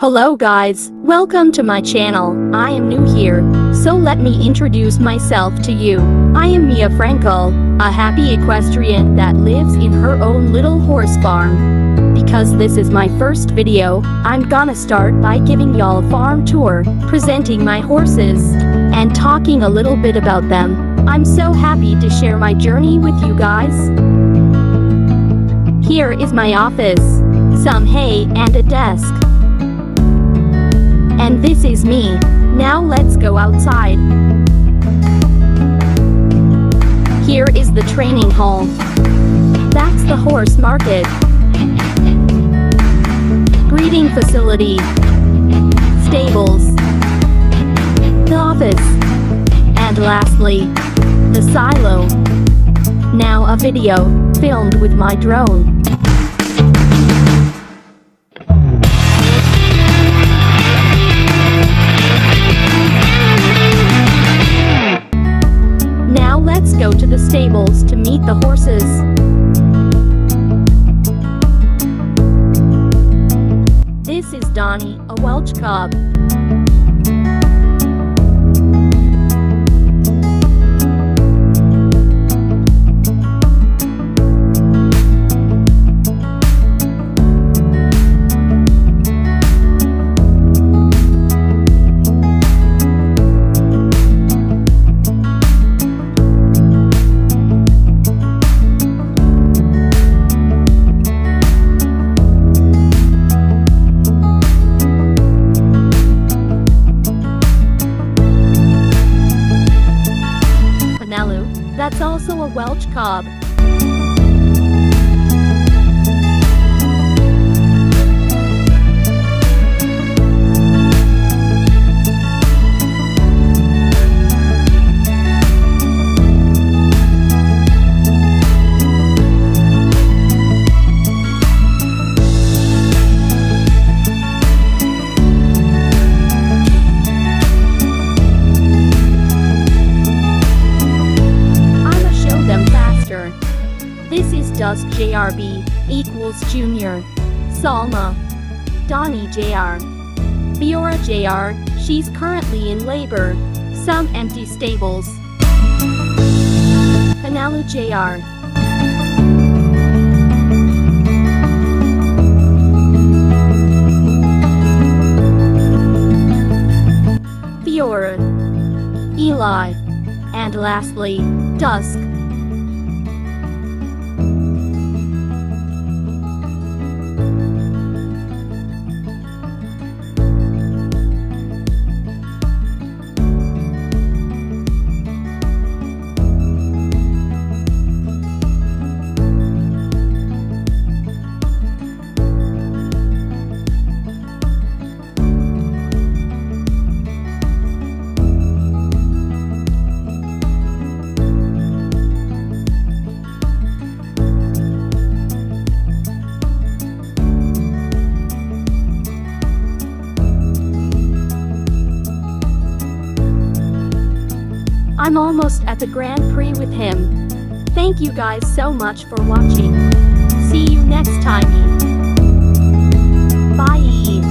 Hello guys, welcome to my channel. I am new here, so let me introduce myself to you. I am Mia Frankel, a happy equestrian that lives in her own little horse farm. Because this is my first video, I'm gonna start by giving y'all a farm tour, presenting my horses, and talking a little bit about them. I'm so happy to share my journey with you guys. Here is my office, some hay and a desk. And this is me. Now let's go outside. Here is the training hall. That's the horse market. Breeding facility. Stables. The office. And lastly, the silo. Now a video, filmed with my drone. Let's go to the stables to meet the horses. This is Donnie, a Welsh cob. That's also a Welsh cob. This is Dusk JRB, equals Junior. Salma. Donnie JR. Fiora JR, she's currently in labor. Some empty stables. Penalu JR. Fiora. Eli. And lastly, Dusk. I'm almost at the Grand Prix with him. Thank you guys so much for watching. See you next time. Bye.